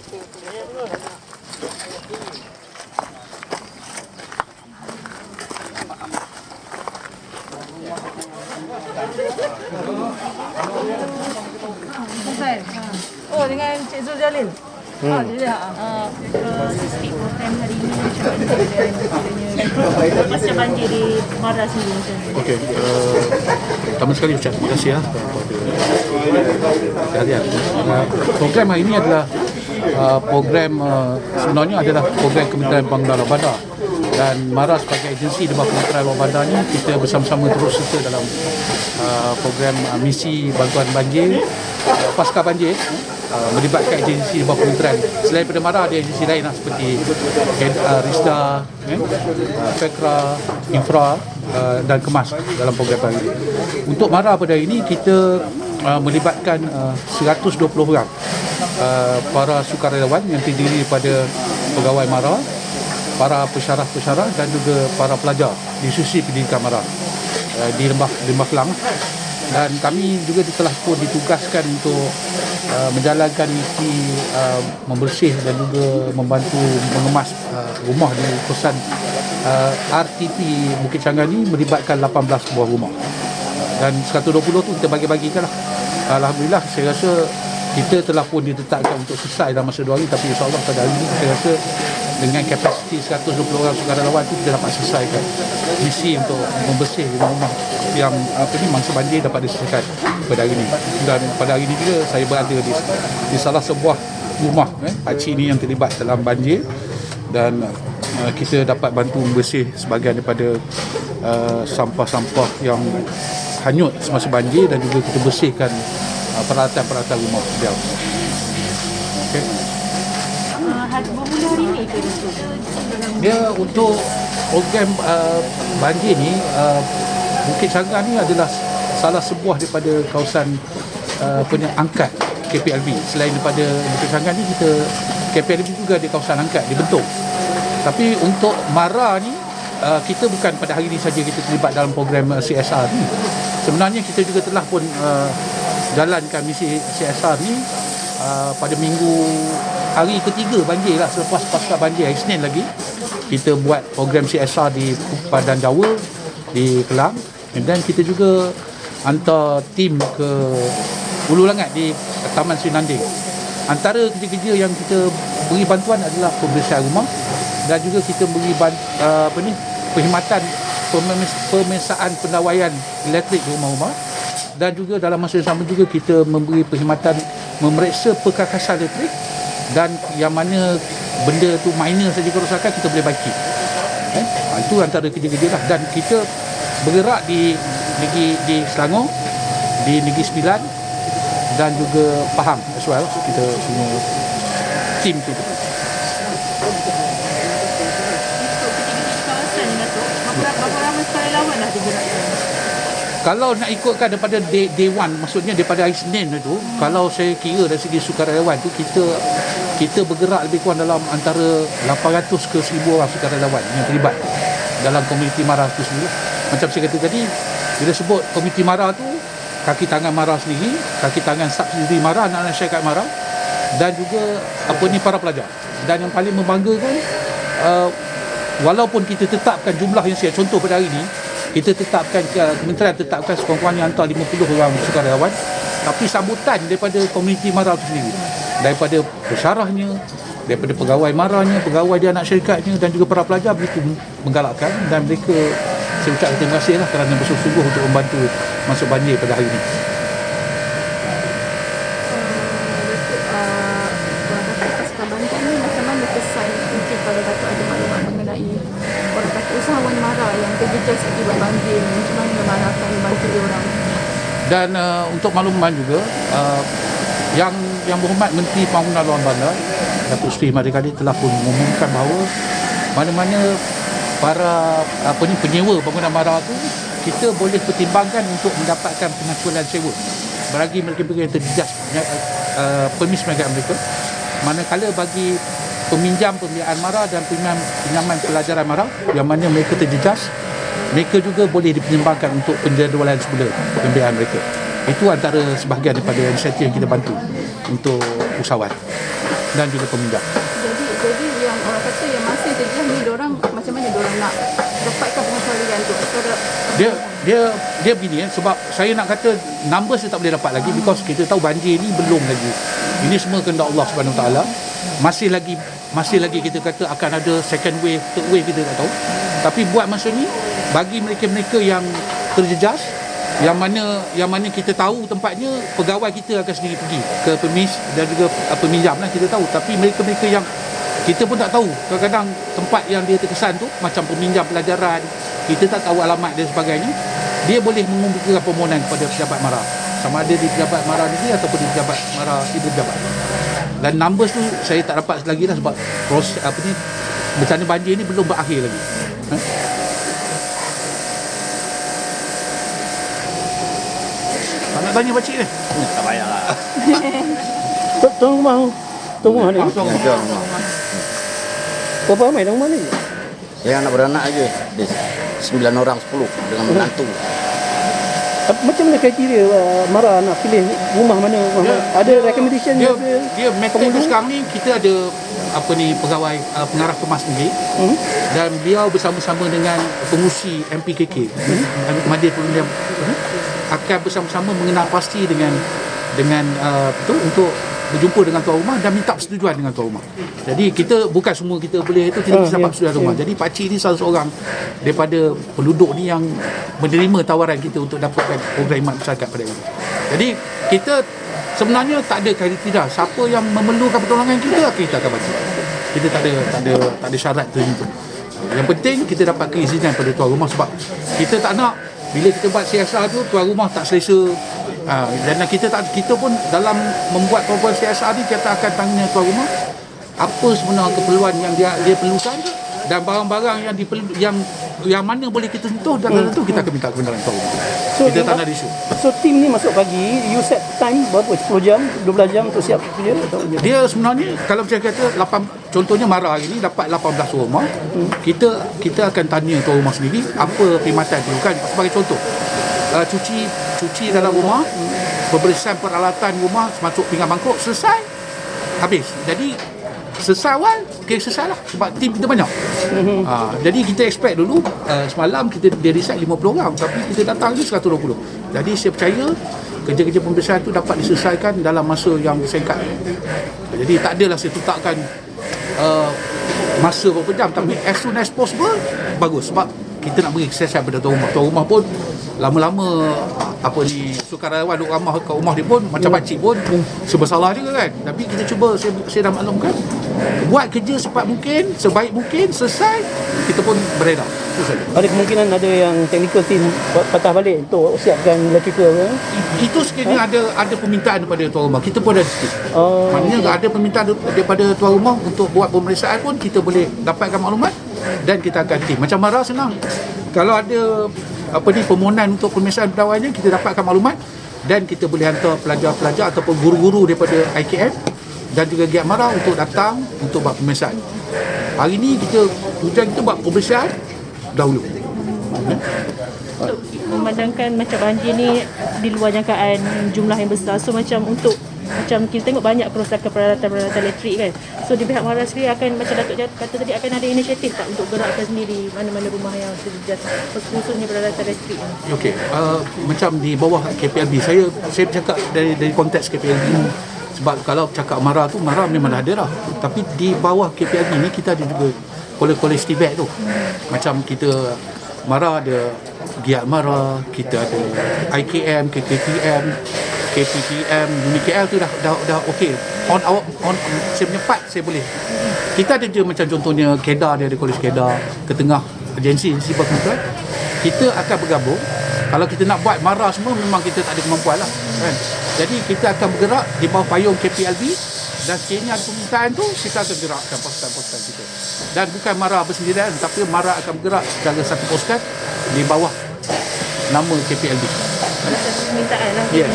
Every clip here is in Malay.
Oh, dengan Cik Zul Jalil. Jadi Spesifik program hari ini macam mana dan pasca banjir di Mara sendiri macam mana? Okey, pertama sekali ucap terima kasih kepada kehadiran. Program hari ini adalah program sebenarnya adalah program Kementerian Pengelolaan Bandar, dan Mara sebagai agensi di bawah Kementerian Luar Bandar ni kita bersama-sama terus serta dalam program misi bantuan banjir pasca banjir, melibatkan agensi di bawah kementerian. Selain daripada Mara, ada agensi lain seperti Risda, Fekra, Infra dan Kemas dalam program ini. Untuk Mara pada hari ini kita melibatkan 120 orang para sukarelawan yang terdiri daripada pegawai Mara, para pesyarah-pesyarah dan juga para pelajar di institusi pendidikan Mara di Lembah Kelang. Dan kami juga telah pun ditugaskan untuk menjalankan misi membersih dan juga membantu mengemas rumah di kawasan RTP Bukit Canggan ni, melibatkan 18 buah rumah. Dan 120 tu kita bagi-bagikan lah. Alhamdulillah, saya rasa kita telah pun ditetapkan untuk selesai dalam masa 2 hari, tapi insyaAllah pada hari ini saya rasa dengan kapasiti 120 orang sukarelawan itu kita dapat selesaikan misi untuk membersih rumah-rumah yang mangsa banjir dapat diselesaikan pada hari ini. Dan pada hari ini juga saya berada di salah sebuah rumah pakcik ini yang terlibat dalam banjir, dan kita dapat bantu membersih sebahagian daripada sampah-sampah yang hanyut semasa banjir, dan juga kita bersihkan peralatan-peralatan rumah beliau. Okay. Bermula hari ini ke Dia untuk program banjir ni, Bukit Canggan ni adalah salah sebuah daripada kawasan angkat KPLB. Selain daripada Bukit Canggan ni, kita KPLB juga di kawasan angkat dibentuk. Tapi untuk Mara ni, kita bukan pada hari ini saja kita terlibat dalam program CSR ni. Sebenarnya kita juga telah pun jalankan misi CSR ni pada hari ketiga banjir lah, selepas pasca banjir hari Isnin lagi kita buat program CSR di Padang Jawa, di Kelang, dan kita juga hantar tim ke Ulu Langat di Taman Sri Nanding. Antara kerja-kerja yang kita beri bantuan adalah pembersihan rumah, dan juga kita beri perkhidmatan pemesaan pendawaian elektrik di rumah-rumah, dan juga dalam masa yang sama juga kita memberi perkhidmatan memeriksa perkakasan elektrik, dan yang mana benda tu minor saja kerosakan kita boleh baiki. Itu antara kerja-kerja lah. Dan kita bergerak di Selangor, di Negeri Sembilan, dan juga Pahang as well. Kita punya tim tu. Untuk ketiga-tiga kawasan ni, Datuk, berapa ramai sukarelawan dah digerakkan? Kalau nak ikutkan daripada day one, maksudnya daripada hari Senin itu, kalau saya kira dari segi sukarelawan tu, kita bergerak lebih kurang dalam antara 800 ke 1000 orang sukarelawan yang terlibat dalam komuniti Mara tu sendiri. Macam saya kata tadi, bila sebut komuniti Mara tu, kaki tangan Mara sendiri, kaki tangan subsidi Mara, anak-anak syarikat Mara, dan juga para pelajar. Dan yang paling membanggakan, walaupun kita tetapkan jumlah yang saya contoh pada hari ini, kita tetapkan, kementerian tetapkan sekurang-kurangnya antara 50 orang sukarelawan, tapi sambutan daripada komuniti Mara itu sendiri, daripada pesyarahnya, daripada pegawai Maranya, pegawai dia anak syarikatnya, dan juga para pelajar begitu menggalakkan, dan mereka, saya ucapkan terima kasih lah kerana bersungguh-sungguh untuk membantu masuk banjir pada hari ini. Pasca banjir ni, macam mana kesan mungkin kalau Datuk ada maklumat mengenai orang kata usahawan Mara yang terjejas akibat banjir ni, macam mana Mara akan membantu orang? Dan untuk makluman juga, yang berhormat Menteri Pembangunan Luar Bandar Datuk Seri Madikali telah pun mengumumkan bahawa mana-mana para penyewa bangunan Mara tu, kita boleh pertimbangkan untuk mendapatkan pengakuan sewa bagi mereka yang terjejas permis perniagaan mereka. Manakala bagi peminjam pembiayaan Mara dan pinjaman pelajaran Mara yang mana mereka terjejas, mereka juga boleh dipertimbangkan untuk penjadualan semula pembiayaan mereka. Itu antara sebahagian daripada inisiatif yang kita bantu untuk usahawan. dan juga peminjam. Jadi yang orang kata yang masih terjejas ni diorang macam mana diorang nak dapatkan pengecualian tu? Dia begini sebab saya nak kata number saya tak boleh dapat lagi because kita tahu banjir ni belum lagi. Ini semua kehendak Allah Subhanahu Wa Taala. Masih lagi kita kata akan ada second wave, third wave, kita tak tahu. Tapi buat masa ni bagi mereka-mereka yang terjejas, yang mana kita tahu tempatnya, pegawai kita akan sendiri pergi ke pemis dan juga peminjam lah, kita tahu. Tapi mereka-mereka yang kita pun tak tahu, kadang-kadang tempat yang dia terkesan tu macam peminjam pelajaran, kita tak tahu alamat dan sebagainya, dia boleh mengumpulkan permohonan kepada pejabat MARA, sama ada di pejabat MARA negeri ataupun di pejabat MARA ibu pejabat. Dan numbers tu saya tak dapat lagi lah sebab proses bencana banjir ni belum berakhir lagi. Nak tanya pakcik ni? Tak payahlah. Tuan rumah ni. Tuan rumah. Berapa ramai dalam rumah ni? Saya anak beranak aja. Dia 9 orang 10 dengan menantu. Macam mana kriteria MARA nak pilih rumah mana? Ada recommendation dia method tu sekarang ni kita ada pegawai pengarah kemas negeri dan beliau bersama-sama dengan pengurusi MPKK Madya Perundang akan bersama-sama mengenal pasti dengan untuk berjumpa dengan tuan rumah dan minta persetujuan dengan tuan rumah. Jadi kita bukan semua kita boleh itu, kita dapat persetujuan rumah. Jadi pakcik ni salah seorang daripada penduduk ni yang menerima tawaran kita untuk dapatkan program khidmat masyarakat pada ini. Jadi kita sebenarnya tak ada kriteria siapa yang memerlukan pertolongan kita akan bantu. Kita tak ada syarat tertentu. Yang penting kita dapat keizinan pada tuan rumah sebab kita tak nak bila kita buat CSR tu tuan rumah tak selesa. Dan kita pun dalam membuat program CSR ni kita akan tanya tuan rumah apa sebenarnya keperluan yang dia perlukan dan barang-barang yang mana boleh kita sentuh dan tentu kita akan minta kebenaran tuan rumah. So, kita tak nak isu. So tim ni masuk pagi, you set time berapa? 10 jam, 12 jam untuk siap kerja atau dia sebenarnya kalau saya kata contohnya MARA hari ni dapat 18 rumah, kita akan tanya tuan rumah sendiri apa perkhidmatan perlukan. Sebagai contoh, cuci dalam rumah, pembersihan peralatan rumah termasuk pinggan mangkuk selesai, habis. Jadi selesai awal, selesai lah sebab tim kita banyak. Jadi kita expect dulu semalam dia decide 50 orang tapi kita datang je 120. Jadi saya percaya kerja-kerja pembersihan tu dapat diselesaikan dalam masa yang singkat. Jadi tak adalah saya tetapkan masa berapa jam, tapi as soon as possible bagus sebab kita nak beri kesesahan pada tuan rumah. Tuan rumah pun lama-lama sukarelawan duduk ramah kat rumah dia pun macam pakcik pun serba salah juga kan. Tapi kita cuba, saya dah maklumkan, buat kerja secepat mungkin, sebaik mungkin, selesai, kita pun beredar. Itu saja. Ada kemungkinan ada yang technical team patah balik untuk siapkan electrical kan? Itu sekiranya ada permintaan daripada tuan rumah, kita pun ada sikit. Maknanya ada permintaan daripada tuan rumah untuk buat pemeriksaan pun kita boleh dapatkan maklumat dan kita akan tim. Macam MARA senang. Kalau ada permohonan untuk pemeriksaan pegawainya, kita dapatkan maklumat dan kita boleh hantar pelajar-pelajar ataupun guru-guru daripada IKM dan juga Giat MARA untuk datang untuk buat pemeriksaan. Hari ni kita buat pemeriksaan dahulu. Untuk memandangkan macam banjir ni di luar jangkaan jumlah yang besar, so macam kita tengok banyak kerosakan peralatan elektrik kan. So di pihak MARA sendiri akan, macam Datuk kata tadi, akan ada inisiatif tak untuk gerakkan sendiri mana-mana rumah yang terjejas khususnya peralatan elektrik ni? Okey, macam di bawah KPLB, saya bercakap dari konteks KPLB sebab kalau cakap MARA tu, MARA memang ada lah, tapi di bawah KPLB ni kita ada juga kolej Tibet tu. Macam kita MARA ada Giat MARA, kita ada IKM, KKPM, UniKL tu dah okey. On saya punya part saya boleh. Kita ada je macam contohnya Kedah, dia ada kolej Kedah, Ketengah, agensi berkumpulan. Kita akan bergabung. Kalau kita nak buat MARA semua memang kita tak ada kemampuan lah kan. Jadi kita akan bergerak di bawah payung KPLB dan sekiranya ada permintaan tu kita akan gerakkan pasukan-pasukan kita. Dan bukan MARA bersendirian tapi MARA akan bergerak secara satu pasukan di bawah nama KPLB. Permintaan lah. Yes.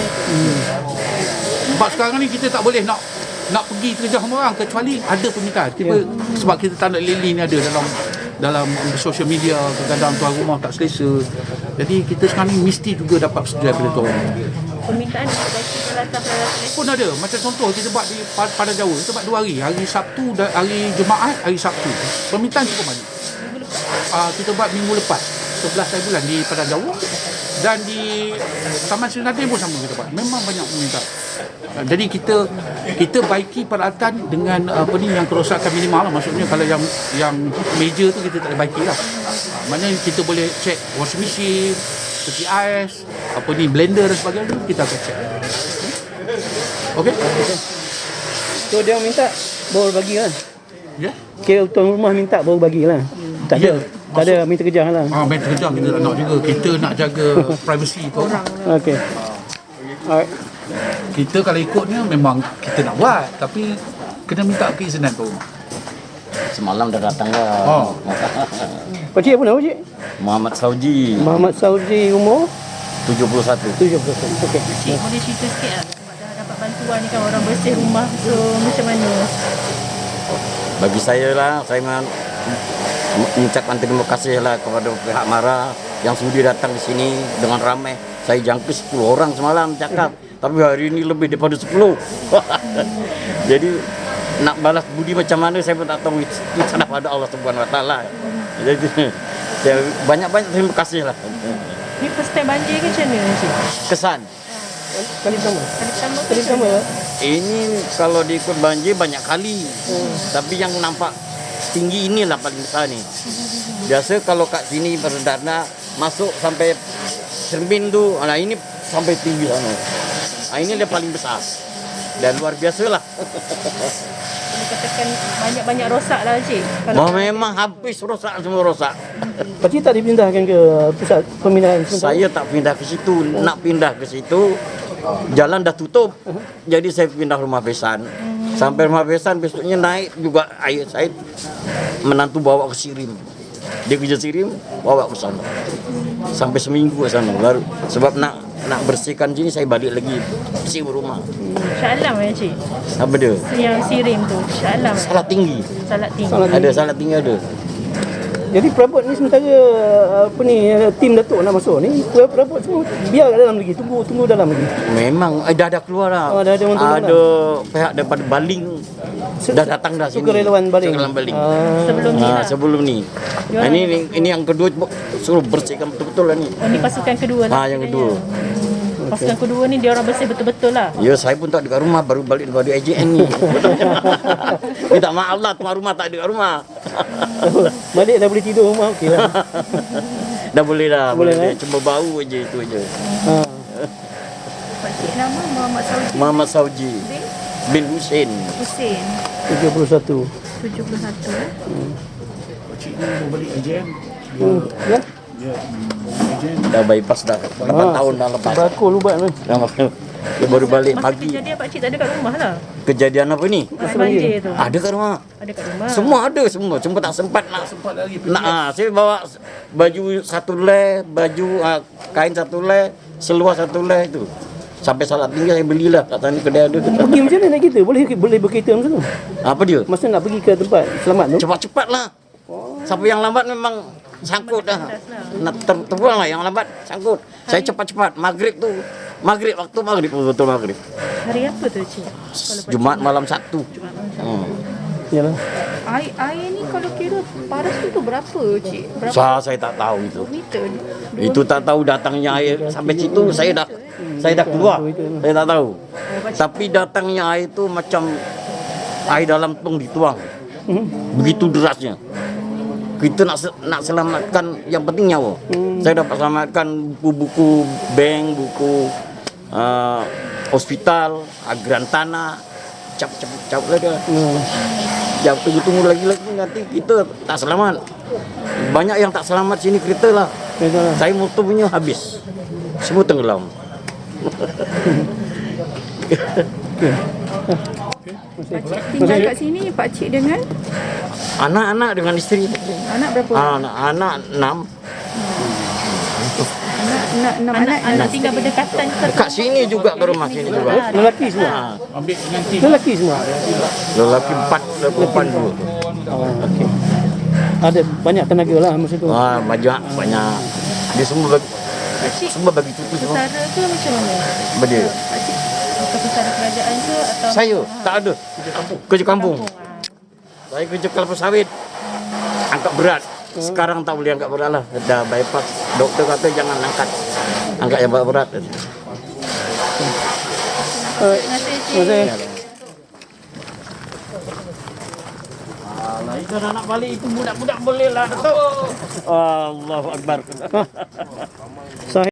Sebab sekarang ni kita tak boleh nak pergi terjah sama orang kecuali ada permintaan. Sebab kita tak nak lili ni ada dalam social media, kadang-kadang tuan rumah tak selesa. Jadi kita sekarang ni mesti juga dapat persetujuan daripada tuan rumah. Permintaan untuk peralatan pun ada. Macam contoh kita buat di Padang Jawa, kita buat 2 hari. Hari Sabtu dan hari Jumaat, hari Sabtu. Permintaan cukup banyak. Kita buat minggu lepas 11 hari bulan di Padang Jawa, dan di Taman Seri Nadir pun sama kita buat. Memang banyak permintaan. Jadi kita baiki peralatan dengan yang kerosakan minimal lah. Maksudnya kalau yang major tu kita tak boleh baiki lah. Maknanya kita boleh check washing machine, peti ais, blender dan sebagainya, kita akan check. Okey? So dia minta baru bagi lah. Ya. Kira tuan rumah minta baru bagi lah. Tak ada. Ya. Tak ada minta kerja lah. Main terkejam kita tak nak juga. Kita nak jaga privacy tu. Okey. Alright. Kita kalau ikutnya memang kita nak buat, tapi kena minta keizinan tu. Semalam dah datang dah. Pakcik apa nama pakcik? Muhammad Sauji, Muhammad Sauji, umur 71. 71. Okey. Cik, boleh cerita sikit tak? Sebab dah dapat bantuan ni kan, orang bersih rumah. So, macam mana? Bagi saya lah, saya mengucapkan terima kasih lah kepada pihak MARA yang sudi datang di sini dengan ramai. Saya jangkau 10 orang semalam cakap, tapi hari ini lebih daripada 10. Jadi nak balas budi macam mana saya pun tak tahu. Itu salah pada Allah Subhanahu Wa Taala. Jadi saya banyak-banyak terima kasih lah. Ni first time banjir ke macam mana, Cik? Kesan. Kali pertama. Kali pertama ke? Ini kalau diikut banjir banyak kali. Tapi yang nampak tinggi inilah paling besar ni. Biasa kalau kat sini perdana masuk sampai cermin tu, nah ini sampai tinggi sana. Nah, ini dia paling besar. Dan luar biasa lah. Boleh katakan banyak-banyak rosak lah, Cik. Memang habis rosak, semua rosak. Pakcik tak dipindahkan ke pusat pemindahan sementara? Saya tak pindah ke situ. Nak pindah ke situ, jalan dah tutup. Jadi saya pindah rumah besan. Sampai rumah besan, besoknya naik juga air saya. Menantu bawa ke Sirim. Dia kerja Sirim, bawa ke sana. Sampai seminggu ke sana. Baru sebab nak bersihkan sini, saya balik lagi bersih rumah. Shah Alam ya, Cik? Apa dia? Yang Sirim tu, Shah Alam. Salah tinggi. Salat tinggi. Ada salah tinggi ada. Jadi perabot ni sementara tim Datuk nak masuk ni, perabot semua biar kat dalam lagi, tunggu dalam lagi. Memang dah ada keluar dah. Dah ada orang turun Ada pihak daripada Baling dah datang dah sini. Sukarelawan Baling. Sukarelawan Baling. Sebelum ni lah. Sebelum ni. Ini yang kedua suruh bersihkan betul-betul lah ni. Oh, ni pasukan kedua lah. Yang kedua. Pasukan kedua ni dia orang bersih betul-betul lah. Ya, saya pun tak dekat rumah, baru balik daripada AJN ni. Minta maaf lah, tuan rumah tak dekat rumah. Balik dah boleh tidur rumah, okey lah. Dah boleh dah. Boleh lah. Cuma bau je itu je. Pakcik nama Muhammad Sauji Muhammad Sauji bin Hussein. Hussein 71. 71 Pakcik ni mau balik AJM. Ya. Dah bypass dah. 8 tahun dah lepas. Bakul ubat ni. Dia baru balik Masa pagi. kejadian pakcik tak ada kat rumah lah. Kejadian apa ni? Banjir tu. Ada kat rumah. Ada kat rumah. Semua ada semua. Cuma tak sempat nak. Saya bawa baju satu leh, kain satu leh, seluar satu leh itu. Sampai salah tinggal saya belilah kat sana kedai ada. Pergi macam mana naik kereta? Boleh berkereta macam tu? Apa dia? Masa nak pergi ke tempat selamat tu? Cepat-cepat lah. Siapa yang lambat memang sangkut dah. Nak terbuang lah yang lambat sangkut. Saya cepat-cepat. Maghrib waktu maghrib betul maghrib. Hari apa tu, Cik? Jumaat malam Sabtu. Yalah. Air ni kalau kira paras tu berapa, Cik? Berapa Saya tak tahu itu. meter? Itu tak tahu datangnya air sampai situ saya dah keluar. Saya tak tahu. Tapi datangnya air itu macam air dalam tong dituang. Begitu derasnya. Kita nak selamatkan yang penting nyawa. Saya dapat selamatkan buku-buku bank, buku hospital, agraran tanah. Cap lah dia. Jauh tunggu lagi nanti kita tak selamat. Banyak yang tak selamat sini kereta lah. Saya motor punya habis. Semua tenggelam. Pakcik tinggal kat sini, pakcik dengan Anak-anak dengan isteri. anak berapa? Anak 6. Anak tinggal berdekatan ke? Dekat sini juga ke rumah sini juga. Lelaki semua. Ambil dengan tim. Lelaki semua. Lelaki 4, perempuan 2. Okey. Ada banyak tenaga lah masa tu. Banyak. Dia semua bagi cuti semua. Setara ke macam mana? Benda. keputusan kerajaan ke atau Saya tak ada. Kerja kampung. Saya kerja kelapa sawit. Angkat berat. Sekarang tak boleh angkat berat lah. Dah bypass. Doktor kata jangan angkat yang berat. Terima kasih. Terima kasih. Kalau nak balik itu budak-budak boleh lah. Allahu Akbar. Sahih.